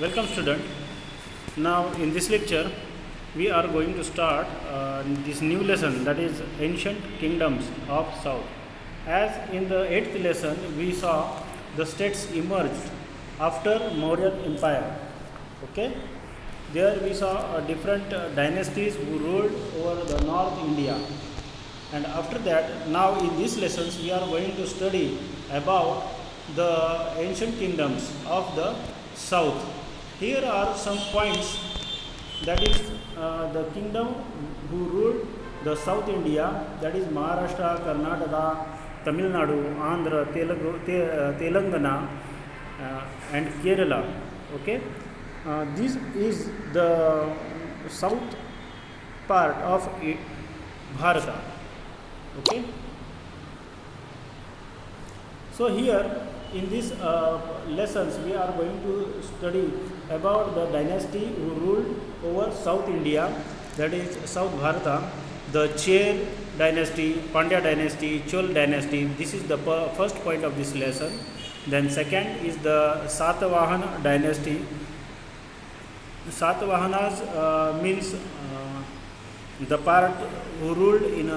Welcome student. Now in this lecture we are going to start this new lesson, that is ancient kingdoms of south. As in the 8th lesson we saw the states emerged after Mauryan Empire. Okay, there we saw different dynasties who ruled over the North India, and after that now in these lessons we are going to study about the ancient kingdoms of the south. Here are some points, that is the kingdom who ruled the South India, that is Maharashtra, Karnataka, Tamil Nadu, Andhra, Telangana and Kerala. Okay, this is the south part of Bharata. Okay, so here in these lessons we are going to study about the dynasty who ruled over South India, that is South Bharata, the Chair dynasty, Pandya dynasty, Chol dynasty. This is the first point of this lesson. Then second is the Satavahan dynasty. Satavahanas means the part who ruled in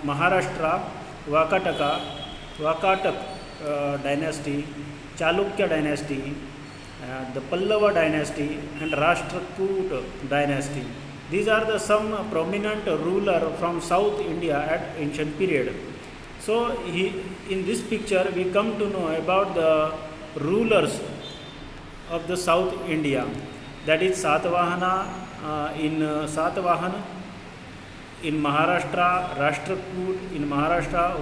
Maharashtra, Vakatak dynasty, Chalukya dynasty, the Pallava dynasty and Rashtrakoot dynasty. These are the some prominent ruler from South India at ancient period. So in this picture we come to know about the rulers of the South India, that is Satavahana Satavahan in Maharashtra, Rashtrakoot in Maharashtra,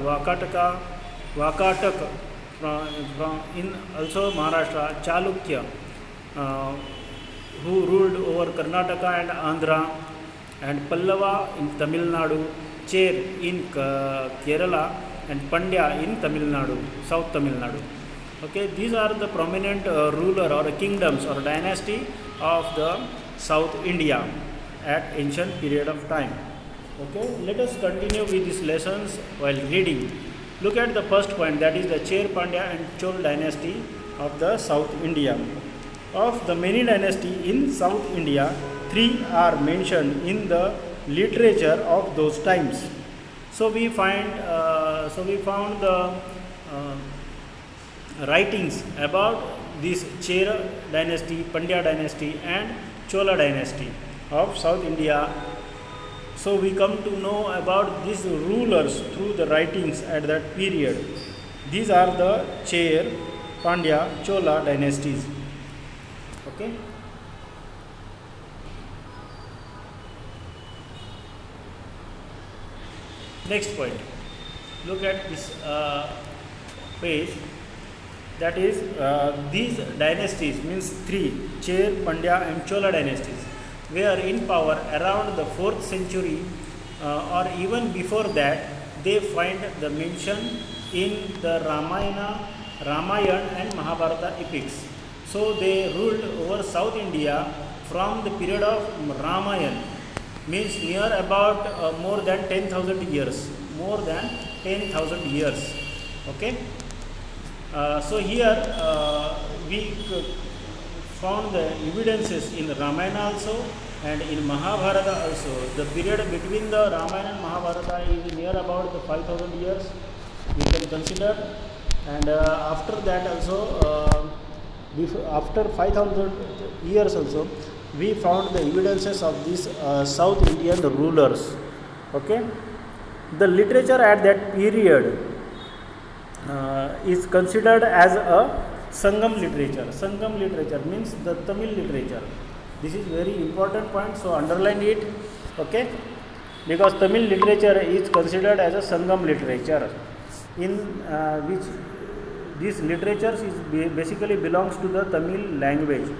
Vakatak in also Maharashtra, Chalukya who ruled over Karnataka and Andhra, and Pallava in Tamil Nadu, Chair in Kerala and Pandya in Tamil Nadu, South Tamil Nadu. Okay, these are the prominent ruler or kingdoms or dynasty of the South India at ancient period of time. Okay, let us continue with these lessons while reading. Look at the first point, that is the Chair, Pandya and Chol dynasty of the South India. Of the many dynasties in South India, 3 are mentioned in the literature of those times. So we found the writings about this Chair dynasty, Pandya dynasty and Chola dynasty of South India. So we come to know about these rulers through the writings at that period. These are the Chair, Pandya, Chola dynasties. Okay. Next point. Look at this page. That is these dynasties means 3, Chair, Pandya and Chola dynasties were in power around the 4th century or even before that. They find the mention in the Ramayana and Mahabharata epics. So they ruled over South India from the period of Ramayana, means near about more than 10,000 years. More than 10,000 years. Okay. So here we found the evidences in Ramayana also and in Mahabharata also. The period between the Ramayana and Mahabharata is near about the 5,000 years we can consider, and after that also after 5,000 years also we found the evidences of these South Indian rulers. Okay, the literature at that period is considered as a Sangam literature. Sangam literature means the Tamil literature. This is very important point, so underline it. Okay, because Tamil literature is considered as a Sangam literature, in which this literature is basically belongs to the Tamil language.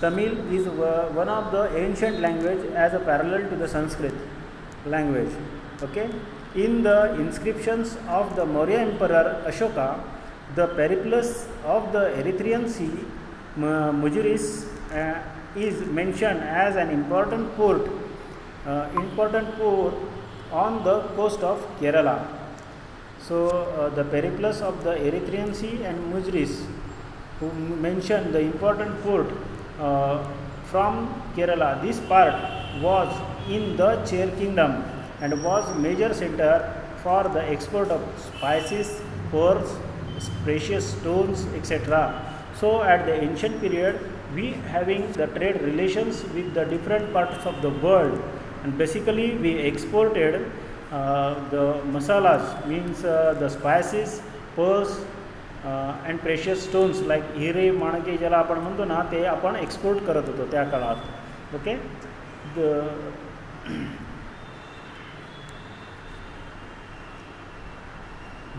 Tamil is one of the ancient language as a parallel to the Sanskrit language. Okay, in the inscriptions of the Maurya Emperor Ashoka, the periplus of the Erythraean Sea, Mujiris, is mentioned as an important port on the coast of Kerala. So the periplus of the Erythraean Sea and Mujiris, who mention the important port uh, from Kerala. This part was in the Chair Kingdom and was major center for the export of spices, pearls, precious stones, etc. So at the ancient period, we having the trade relations with the different parts of the world, and basically we exported the masalas, means the spices, pearls, and precious stones like हिरे माणके ज्याला आपण म्हणतो ना ते आपण export करत होतो त्या काळात. Okay.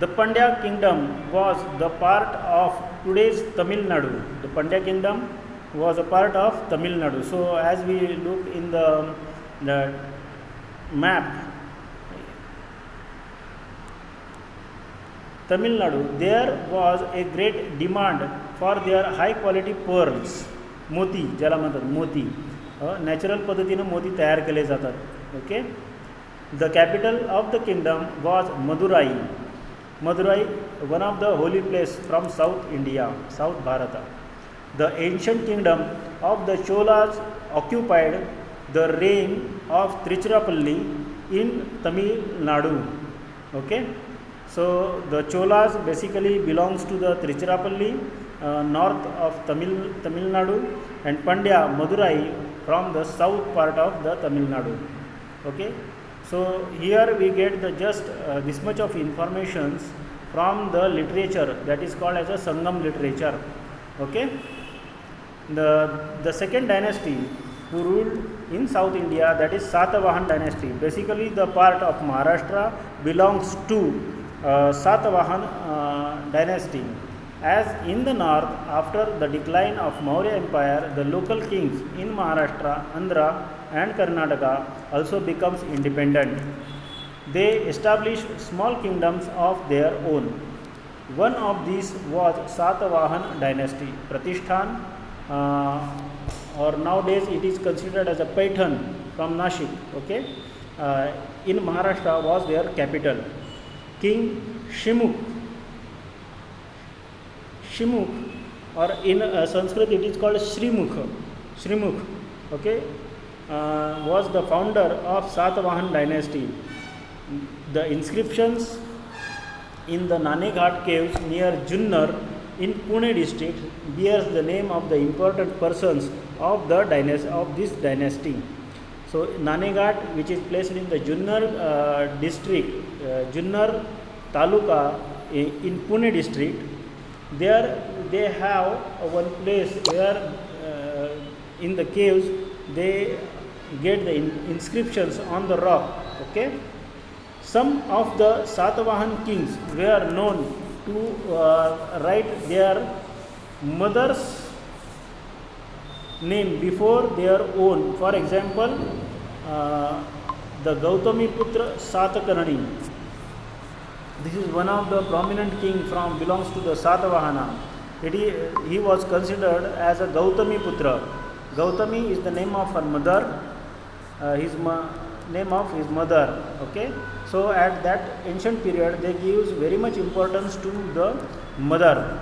The Pandya kingdom was the part of today's Tamil Nadu. The Pandya kingdom was a part of Tamil Nadu. So as we look in the map, Tamil Nadu, there was a great demand for their high quality pearls, मोती ज्याला म्हणतात मोती, natural पद्धतीनं मोती तयार केले जातात. Okay. The capital of the kingdom was Madurai. Madurai, one of the holy place from South India, South Bharata. The ancient kingdom of the Cholas occupied the reign of Tiruchirappalli in Tamil Nadu. Okay. So the Cholas basically belongs to the Tiruchirappalli, north of Tamil Nadu, and Pandya, Madurai from the south part of the Tamil Nadu. Okay. So here we get the just this much of informations from the literature that is called as a Sangam literature. Okay. The second dynasty who ruled in South India, that is Satavahan dynasty. Basically the part of Maharashtra belongs to Satavahan dynasty. As in the north, after the decline of Maurya Empire, the local kings in Maharashtra, Andhra and Karnataka also becomes independent. They established small kingdoms of their own. One of these was Satavahan dynasty. Pratishthan, or nowadays it is considered as a Paitan from Nashik. Okay. In Maharashtra was their capital. King Shimukh, or in Sanskrit it is called Shrimukh. Okay. Was the founder of Satavahan dynasty. The inscriptions in the Naneghat caves near Junnar in Pune district bears the name of the important persons of the this dynasty. So Naneghat, which is placed in the Junnar district, Junnar Taluka in Pune district, there they have one place where in the caves they get the inscriptions on the rock. Okay. Some of the Satavahan kings were known to write their mother's name before their own. For example, the Gautami Putra Satakarni. This is one of the prominent king belongs to the Satavahana. He was considered as a Gautami Putra. Gautami is the name of her mother, name of his mother. Okay. So at that ancient period they gives very much importance to the mother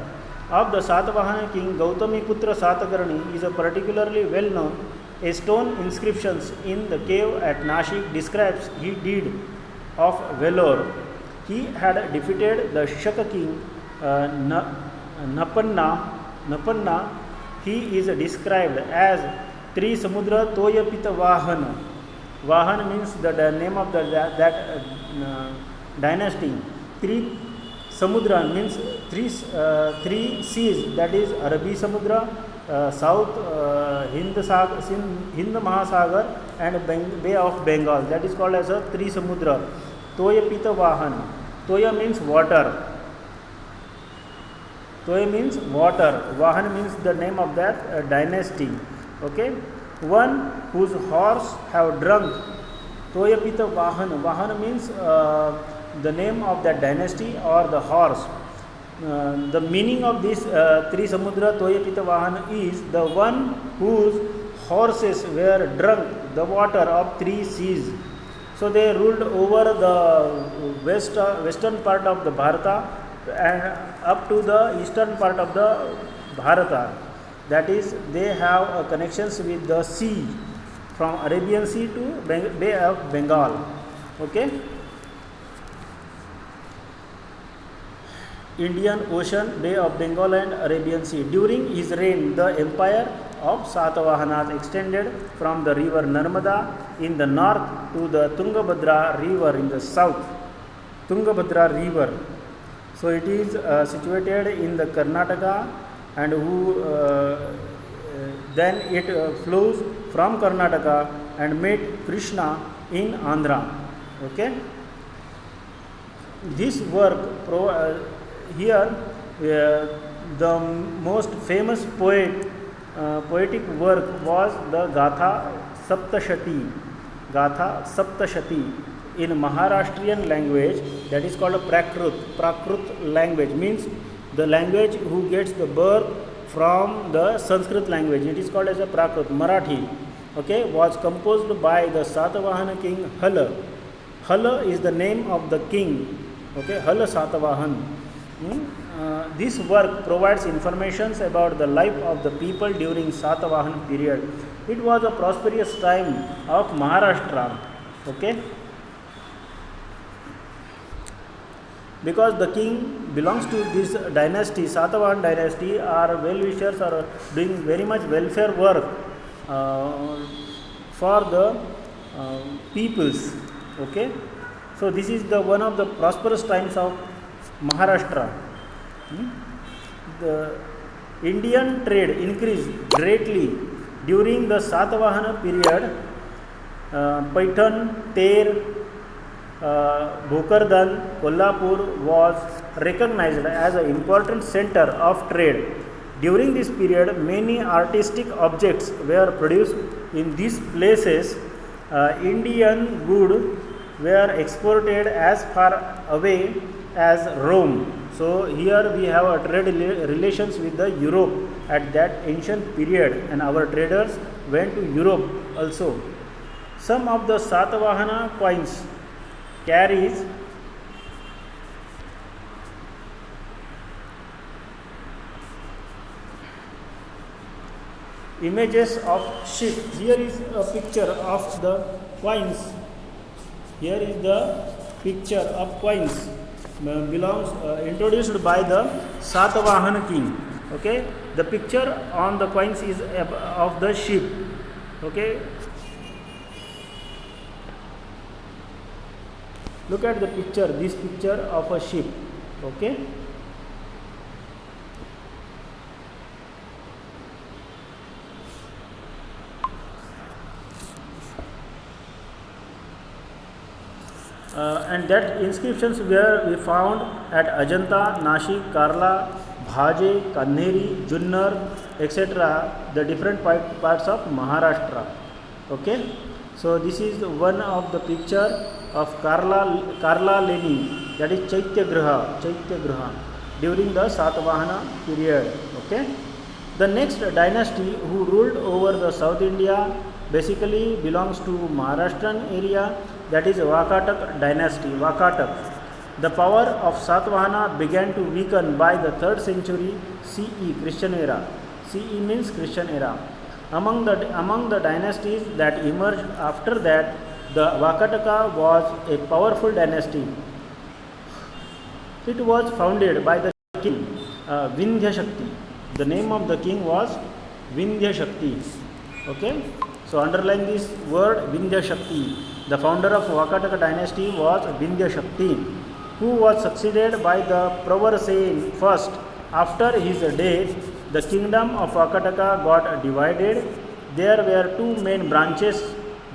of the Satavahana king. Gautami Putra Satakarni is a particularly well known. A stone inscriptions in the cave at Nashik describes his deed of valor. He had defeated the Shaka king Napanna. He is described as Tri Samudra Toyapita Vahana. Vahan means the name of that dynasty. Tri Samudra means three seas, that is Arabi Samudra, South Hind Mahasagar and Bay of Bengal. That is called as a Tri Samudra. Toyapita Vahan. Toya means water. Toya means water. Vahan means the name of that dynasty. Okay. One whose horse have drunk. Toyapita Vahan. Vahan means the name of that dynasty or the horse. The meaning of this Tri Samudra Toyapita Vahan is the one whose horses were drunk the water of three seas. So they ruled over the western part of the Bharata and up to the eastern part of the Bharata. that is, they have connections with the sea, from Arabian Sea to Bay of Bengal. Okay, Indian Ocean, Bay of Bengal and Arabian Sea. During his reign, the empire of Satavahanas extended from the river Narmada in the north to the Tungabhadra river in the south. Tungabhadra river. So it is situated in the Karnataka, and then it flows from Karnataka and met Krishna in Andhra. Okay. This work here the most famous poetic work was the Gatha Saptashati in Maharashtrian language, that is called a Prakrut language, means the language who gets the birth from the Sanskrit language. It is called as a Prakrut, Marathi. Okay, was composed by the Satavahana king Hala. Hala is the name of the king. Okay, Hala Satavahan. This work provides information about the life of the people during Satavahan period. It was a prosperous time of Maharashtra. Okay, because the king belongs to this dynasty, Satavahan dynasty, are well-wishers, are doing very much welfare work for the peoples. Okay, so this is the one of the prosperous times of Maharashtra. The Indian trade increased greatly during the Satavahana period. Paitan, Ter, Bhokardan, Kolhapur was recognized as an important center of trade. During this period, many artistic objects were produced in these places. Indian goods were exported as far away as Rome. So here we have a trade relations with the Europe at that ancient period, and our traders went to Europe also. Some of the Satavahana coins carries images of ship. Here is a picture of the coins. Here is the picture of coins belongs introduced by the Satavahana king. Okay, the picture on the coins is of the ship. Okay, look at the picture, this picture of a ship. Okay, and that inscriptions were we found at Ajanta, Nashik, Karla, Bhaje, Kandheri, Junnar, etc., the different parts of Maharashtra. Okay, so this is one of the picture of Karla Leni, that is Chaitya during the Satavahana period. Okay, the next dynasty who ruled over the South India basically belongs to Maharashtrian area, that is Vakatak dynasty. Vakatak. The power of Satavahana began to weaken by the 3rd century CE, Christian era. CE means Christian era. Among the dynasties that emerged after that, the Vakataka was a powerful dynasty. It was founded by the king Vindhya Shakti. The name of the king was Vindhya Shakti. Okay, so underline this word, Vindhya Shakti. The founder of Vakataka dynasty was Vindhya Shakti, who was succeeded by the Pravarsen first. After his death, the kingdom of Vakataka got divided. There were two main branches.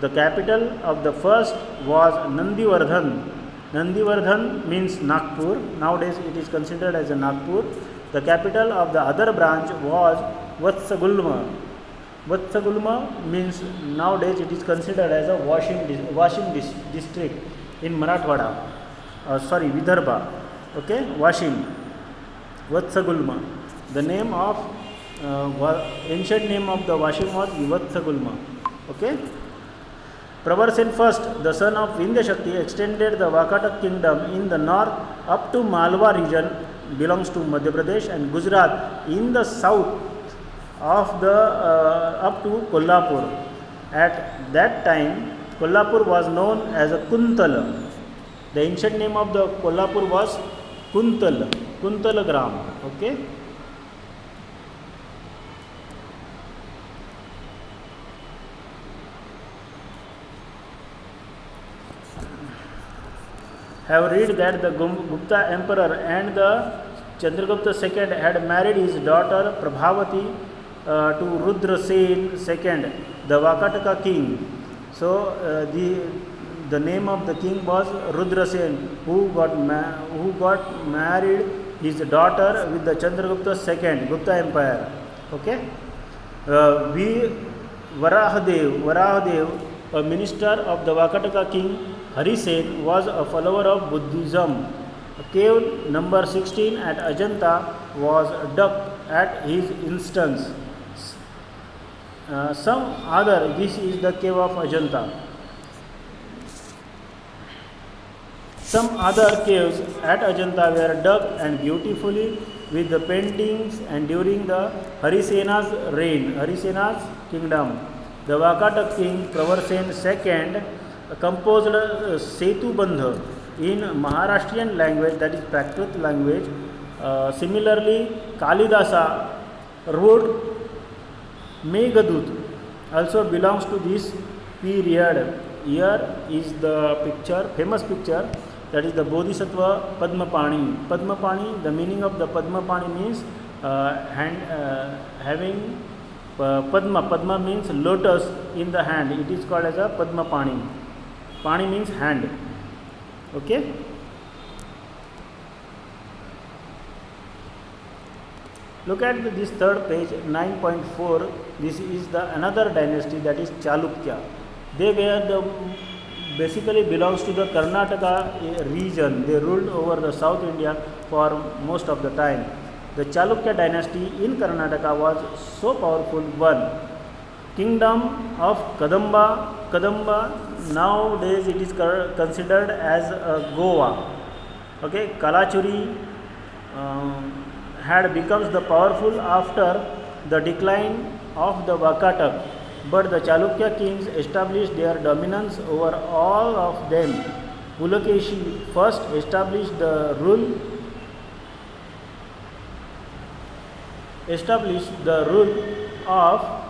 The capital of the first was Nandivardhan. Nandivardhan means Nagpur. Nowadays it is considered as a Nagpur. The capital of the other branch was Vatsagulma. Vatsagulma means nowadays it is considered as a Washim district in Marathwada. Vidarbha. Okay, Washim. Vatsagulma. The name of ancient name of the Washim was Vatsagulma. Okay. Pravarsen first, the son of Vindhya Shakti, extended the Vakatak kingdom in the north up to Malwa region, belongs to Madhya Pradesh, and Gujarat in the south of the up to Kolhapur. At that time, Kolhapur was known as a Kuntala. The ancient name of the Kolhapur was Kuntala Gram. Okay. Have read that the Gupta emperor and the Chandragupta II had married his daughter Prabhavati to Rudra Sen II, the Vakataka king. So the name of the king was Rudra Sen, who got married his daughter with the Chandragupta II, Gupta Empire. Okay. V. Varahadev, a minister of the Vakataka king Hari Sen, was a follower of Buddhism. Cave number 16 at Ajanta was dug at his instance. This is the cave of Ajanta. Some other caves at Ajanta were dug and beautifully with the paintings, and during the Harisena's reign, Harisena's kingdom, the Vakataka king Pravarsen II composed Setu Bandha in Maharashtrian language, that is Prakrit language. Similarly, Kalidasa wrote Meghdut, also belongs to this period. Here is the picture, famous picture, that is the Bodhisattva Padmapani. Padmapani, the meaning of the Padmapani means having Padma. Padma means lotus in the hand. It is called as a Padmapani. Pani means hand. Okay. Look at this third page, 9.4. This is the another dynasty, that is Chalukya. They were basically belongs to the Karnataka region. They ruled over the South India for most of the time. The Chalukya dynasty in Karnataka was so powerful. One, kingdom of Kadamba. Nowadays it is considered as Goa. Okay, Kalachuri had becomes the powerful after the decline of the Vakataka, but the Chalukya kings established their dominance over all of them. Pulakeshi first established the rule of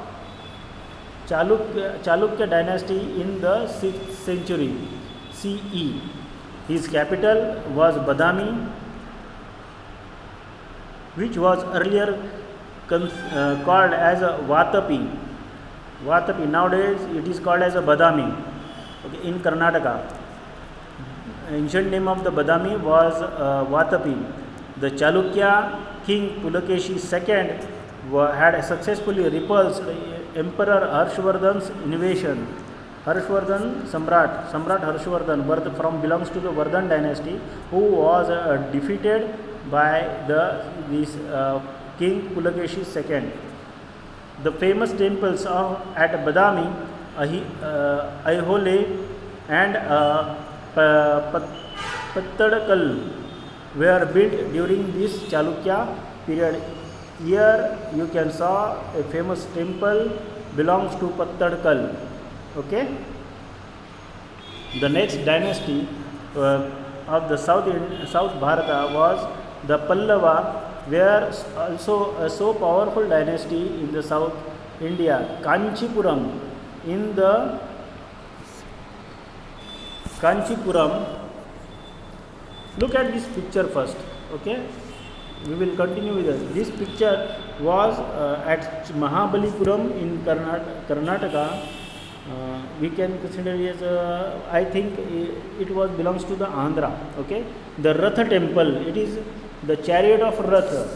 Chalukya dynasty in the 6th century CE. His capital was Badami, which was earlier called as Vatapi. Nowadays it is called as a Badami. Okay, in Karnataka. Ancient name of the Badami was Vatapi. The Chalukya king Pulakeshi II had successfully repulsed Emperor Harshvardhan's invasion. Samrat Harshvardhan belongs to the Vardhan dynasty, who was defeated by this king Pulakeshi II. The famous temples at Badami, Aihole and Pattadakal were built during this Chalukya period. Here you can saw a famous temple belongs to Pattadakal. Okay. The next dynasty of the South Bharata was the Pallava, were also a so powerful dynasty in the South India. Kanchipuram. Look at this picture first. Okay, we will continue with this. This picture was at Mahabalipuram in Karnataka. We can consider it as I think it belongs to the Andhra. Okay, the Ratha temple. It is the chariot of Ratha.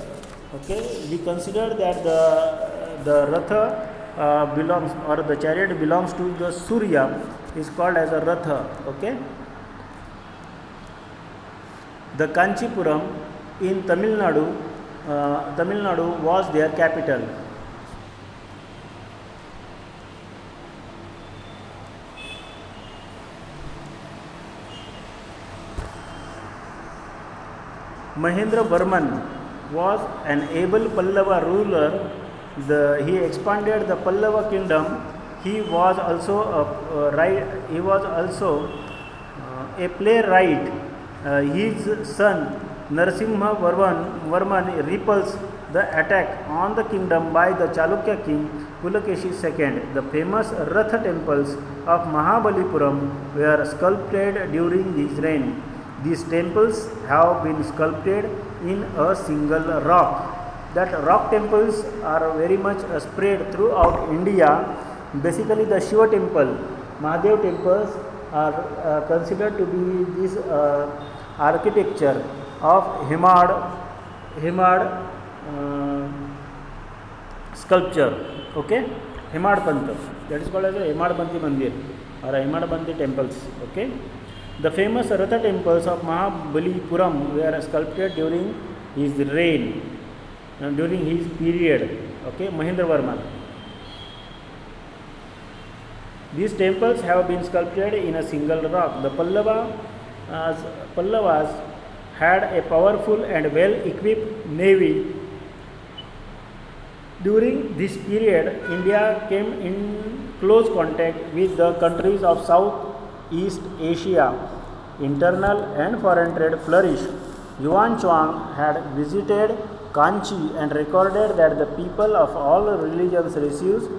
Okay, we consider that the Ratha belongs, or the chariot belongs to the Surya, is called as a Ratha. Okay. The Kanchipuram in Tamil Nadu was their capital. Mahendra Varman was an able Pallava ruler he expanded the Pallava kingdom. He was also he was also a playwright. His son Narasimha Varman repulsed the attack on the kingdom by the Chalukya king Pulakeshi II. The famous Ratha temples of Mahabalipuram were sculpted during his reign. These temples have been sculpted in a single rock. That rock temples are very much spread throughout India. Basically, the Shiva temple, Mahadev temples are considered to be this architecture of Himad sculpture. Okay, Himad Pantha. That is called as a Himad Banti Mandir or Himad Banti temples. Okay, the famous Ratha temples of Mahabalipuram were sculpted during his reign, during his period. Okay, Mahendra Varman. These temples have been sculpted in a single rock. The Pallavas had a powerful and well-equipped navy. During this period, India came in close contact with the countries of Southeast Asia. Internal and foreign trade flourished. Yuan Chuang had visited Kanchi and recorded that the people of all religions received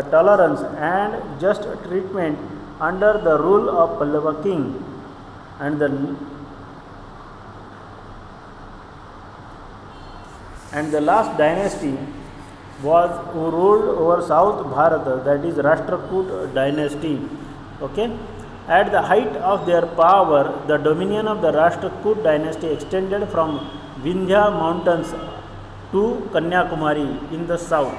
tolerance and just treatment under the rule of Pallava king, and the last dynasty was who ruled over South Bharata, that is Rashtrakoot dynasty. Okay, at the height of their power, the dominion of the Rashtrakoot dynasty extended from Vindhya mountains to Kanyakumari in the south.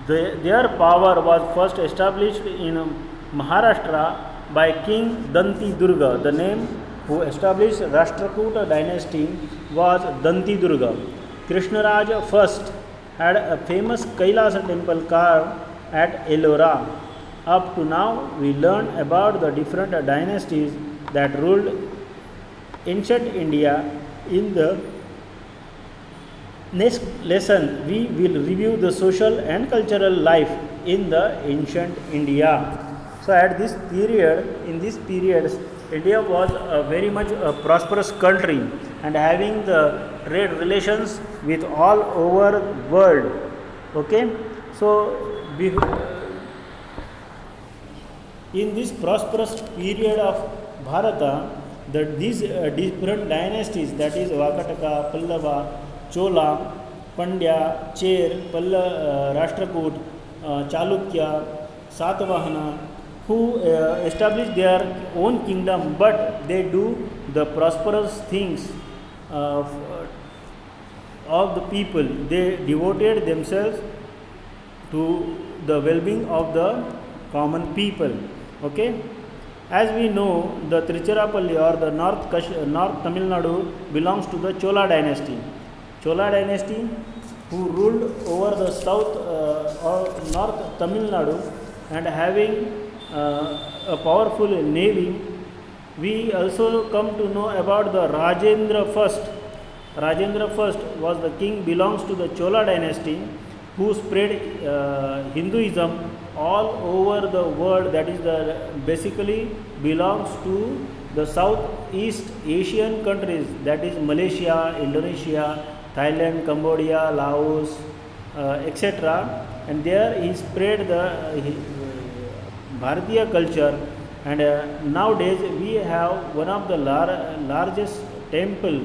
Their power was first established in Maharashtra by King Danti Durga. The name who established Rashtrakoota dynasty was Danti Durga. Krishnaraj first had a famous Kailasa temple carved at Ellora. Up to now, we learn about the different dynasties that ruled ancient India. In the next lesson, we will review the social and cultural life in the ancient India. So, at this period, in this period, India was a very much a prosperous country and having the trade relations with all over world. Okay, so in this prosperous period of Bharata, these different dynasties, that is Vakataka, Pallava, Chola, Pandya, Cher, Rashtrakoot, Chalukya, Satavahana, who established their own kingdom, but they do the prosperous things of the people. They devoted themselves to the well-being of the common people. Okay, as we know, the Tiruchirappalli or the North Tamil Nadu belongs to the Chola dynasty. Chola dynasty, who ruled over the south or North Tamil Nadu and having a powerful navy. We also come to know about the Rajendra I. Rajendra I was the king, belongs to the Chola dynasty, who spread Hinduism all over the world. That is basically belongs to the Southeast Asian countries, that is Malaysia, Indonesia, Thailand, Cambodia, Laos, etc. And there he spread the Bharatiya culture, and nowadays we have one of the largest temple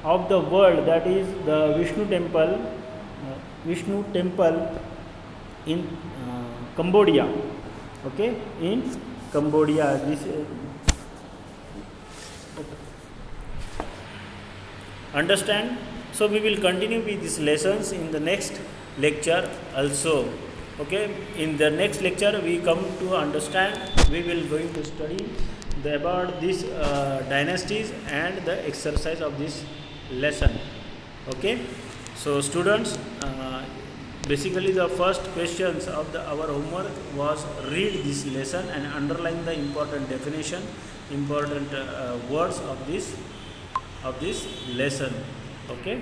of the world, that is the Vishnu temple in Cambodia. Okay, in Cambodia. Understand? So we will continue with these lessons in the next lecture also. Okay, in the next lecture we come to understand, we will going to study about these dynasties and the exercise of this lesson. Okay, so students, basically the first questions of our homework was read this lesson and underline the important definition, important words of this lesson. Okay.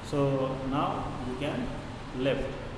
So now you can left.